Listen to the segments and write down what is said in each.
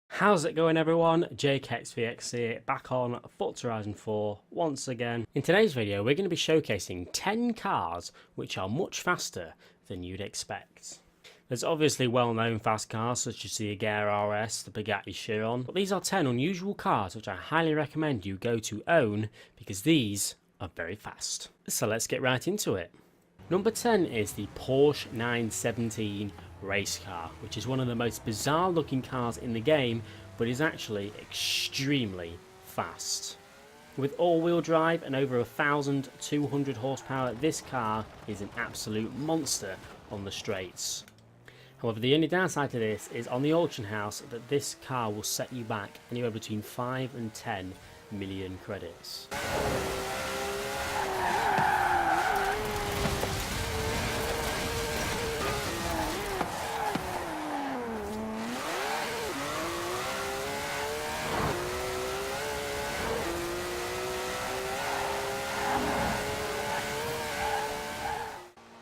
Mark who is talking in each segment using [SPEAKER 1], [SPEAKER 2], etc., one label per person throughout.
[SPEAKER 1] How's it going, everyone? JakeXVX here, back on Forza Horizon 4 once again. In today's video we're going to be showcasing 10 cars which are much faster than you'd expect. There's obviously well-known fast cars such as the Agera RS, the Bugatti Chiron, but these are 10 unusual cars which I highly recommend you go to own because these are very fast. So let's get right into it. Number 10 is the Porsche 917 race car, which is one of the most bizarre looking cars in the game, but is actually extremely fast. With all-wheel drive and over 1,200 horsepower, this car is an absolute monster on the straights. However, the only downside to this is on the auction house that this car will set you back anywhere between 5 and 10 million credits.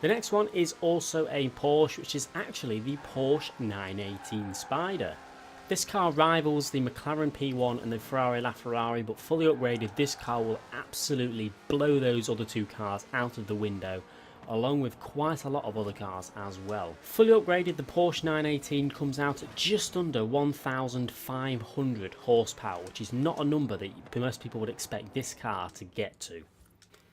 [SPEAKER 1] The next one is also a Porsche, which is actually the Porsche 918 Spider. This car rivals the McLaren P1 and the Ferrari LaFerrari, but fully upgraded, this car will absolutely blow those other two cars out of the window, along with quite a lot of other cars as well. Fully upgraded, the Porsche 918 comes out at just under 1,500 horsepower, which is not a number that most people would expect this car to get to.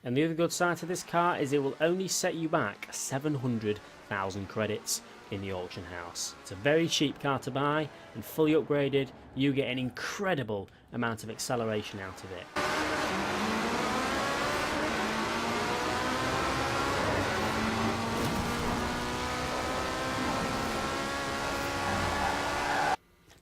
[SPEAKER 1] And the other good side to this car is it will only set you back 700,000 credits in the auction house. It's a very cheap car to buy, and fully upgraded you get an incredible amount of acceleration out of it.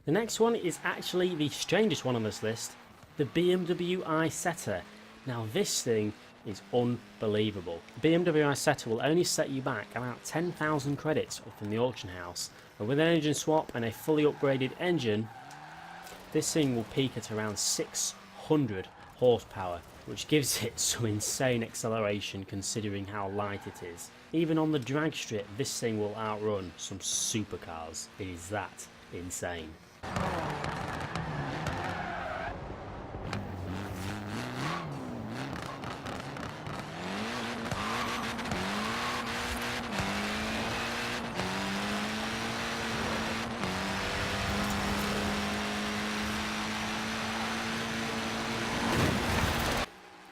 [SPEAKER 1] The next one is actually the strangest one on this list, the BMW iSetta. Now this thing is unbelievable. The BMW iSetta will only set you back about 10,000 credits from the auction house, and with an engine swap and a fully upgraded engine, this thing will peak at around 600 horsepower, which gives it some insane acceleration considering how light it is. Even on the drag strip, this thing will outrun some supercars. It is that insane.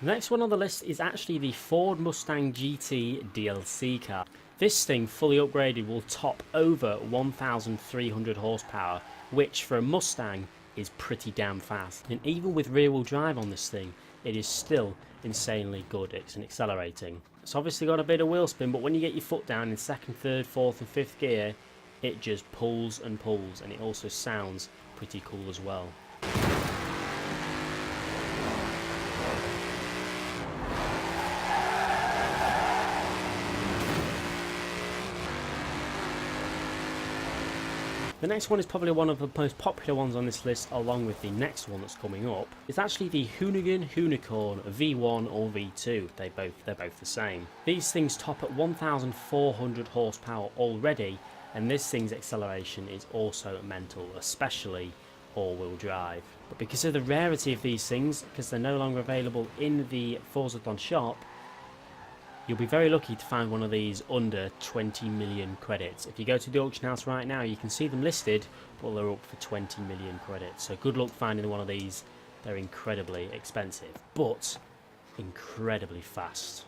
[SPEAKER 1] The next one on the list is actually the Ford Mustang GT DLC car. This thing fully upgraded will top over 1,300 horsepower, which for a Mustang is pretty damn fast. And even with rear wheel drive on this thing, it is still insanely good. It's an accelerating. It's obviously got a bit of wheel spin, but when you get your foot down in second, third, fourth and fifth gear, it just pulls and pulls, and it also sounds pretty cool as well. The next one is probably one of the most popular ones on this list, along with the next one that's coming up. It's actually the Hoonigan Hoonicorn V1 or V2. They're both the same. These things top at 1,400 horsepower already, and this thing's acceleration is also mental, especially all-wheel drive. But because of the rarity of these things, because they're no longer available in the Forzathon shop, you'll be very lucky to find one of these under 20 million credits. If you go to the auction house right now, you can see them listed, but they're up for 20 million credits. So good luck finding one of these. They're incredibly expensive, but incredibly fast.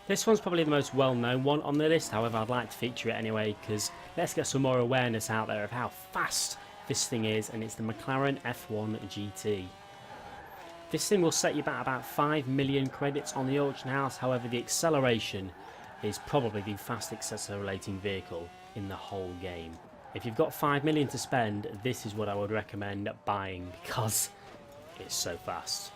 [SPEAKER 1] This one's probably the most well-known one on the list, however I'd like to feature it anyway because let's get some more awareness out there of how fast this thing is, and it's the McLaren F1 GT. This thing will set you back about 5 million credits on the auction house, however the acceleration is probably the fastest accelerating vehicle in the whole game. If you've got 5 million to spend, this is what I would recommend buying because it's so fast.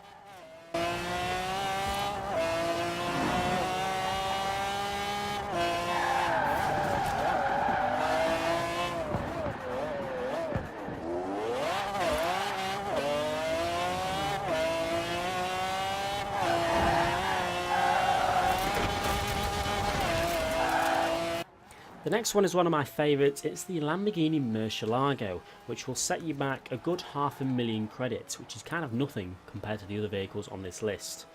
[SPEAKER 1] The next one is one of my favourites. It's the Lamborghini Murcielago, which will set you back a good 500,000 credits, which is kind of nothing compared to the other vehicles on this list.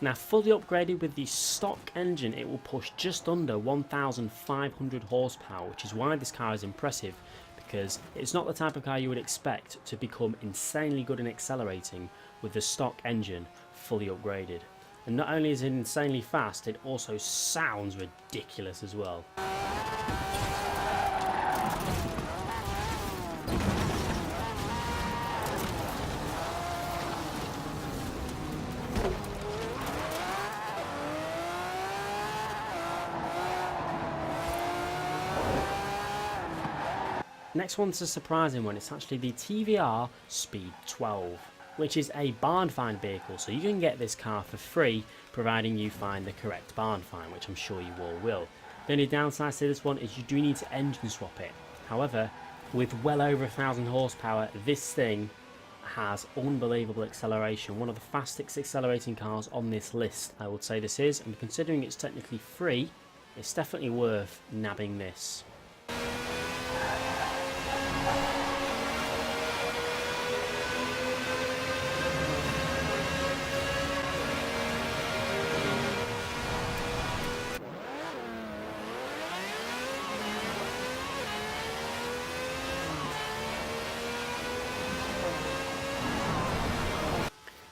[SPEAKER 1] Now, fully upgraded with the stock engine, it will push just under 1,500 horsepower, which is why this car is impressive, because it's not the type of car you would expect to become insanely good in accelerating with the stock engine fully upgraded. And not only is it insanely fast, it also sounds ridiculous as well. Next one's a surprising one. It's actually the TVR Speed 12, which is a barn find vehicle, so you can get this car for free providing you find the correct barn find, which I'm sure you all will. The only downside to this one is you do need to engine swap it. However, with well over 1,000 horsepower, this thing has unbelievable acceleration, one of the fastest accelerating cars on this list, I would say this is, and considering it's technically free, it's definitely worth nabbing this.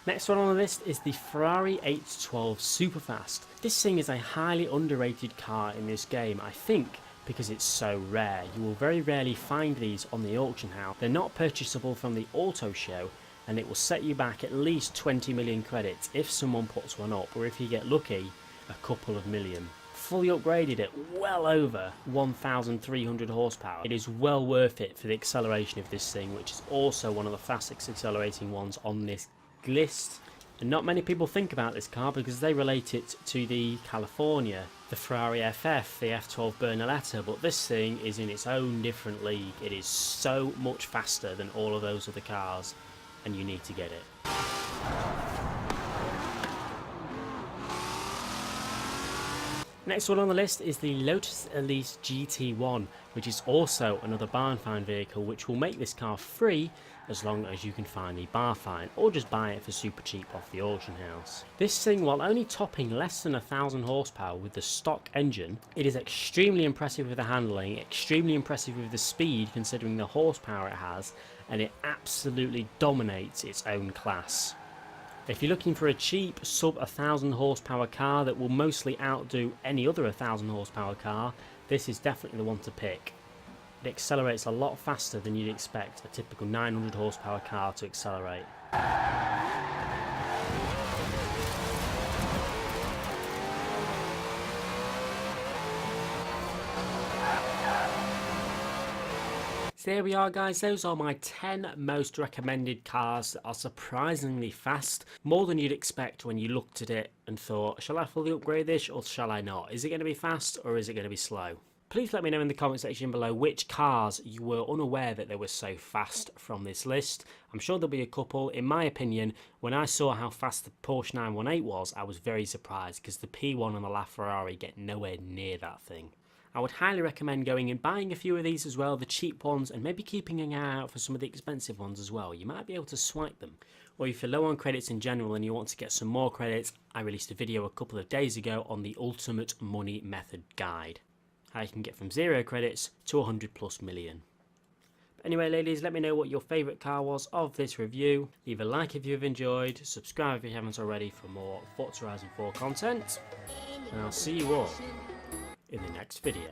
[SPEAKER 1] Next one on the list is the Ferrari 812 Superfast. This thing is a highly underrated car in this game, I think, because it's so rare. You will very rarely find these on the auction house. They're not purchasable from the auto show, and it will set you back at least 20 million credits if someone puts one up, or if you get lucky, a couple of million. Fully upgraded at well over 1,300 horsepower. It is well worth it for the acceleration of this thing, which is also one of the fastest accelerating ones on this list. And not many people think about this car because they relate it to the California, the Ferrari FF, the F12 Bernaletta, but this thing is in its own different league. It is so much faster than all of those other cars, and you need to get it. Next one on the list is the Lotus Elise GT1, which is also another barn find vehicle, which will make this car free as long as you can find the bar find, or just buy it for super cheap off the auction house. This thing, while only topping less than 1,000 horsepower with the stock engine, it is extremely impressive with the handling, extremely impressive with the speed considering the horsepower it has, and it absolutely dominates its own class. If you're looking for a cheap sub 1,000 horsepower car that will mostly outdo any other 1,000 horsepower car, this is definitely the one to pick. It accelerates a lot faster than you'd expect a typical 900 horsepower car to accelerate. So there we are, guys. Those are my 10 most recommended cars that are surprisingly fast, more than you'd expect when you looked at it and thought, shall I fully upgrade this or shall I not? Is it going to be fast or is it going to be slow? Please let me know in the comment section below which cars you were unaware that they were so fast from this list. I'm sure there'll be a couple. In my opinion, when I saw how fast the Porsche 918 was, I was very surprised because the P1 and the LaFerrari get nowhere near that thing. I would highly recommend going and buying a few of these as well, the cheap ones, and maybe keeping an eye out for some of the expensive ones as well. You might be able to swipe them. Or if you're low on credits in general and you want to get some more credits, I released a video a couple of days ago on the Ultimate Money Method Guide. How you can get from 0 credits to 100+ million. But anyway, ladies, let me know what your favourite car was of this review. Leave a like if you've enjoyed, subscribe if you haven't already for more Forza Horizon 4 content, and I'll see you all in the next video.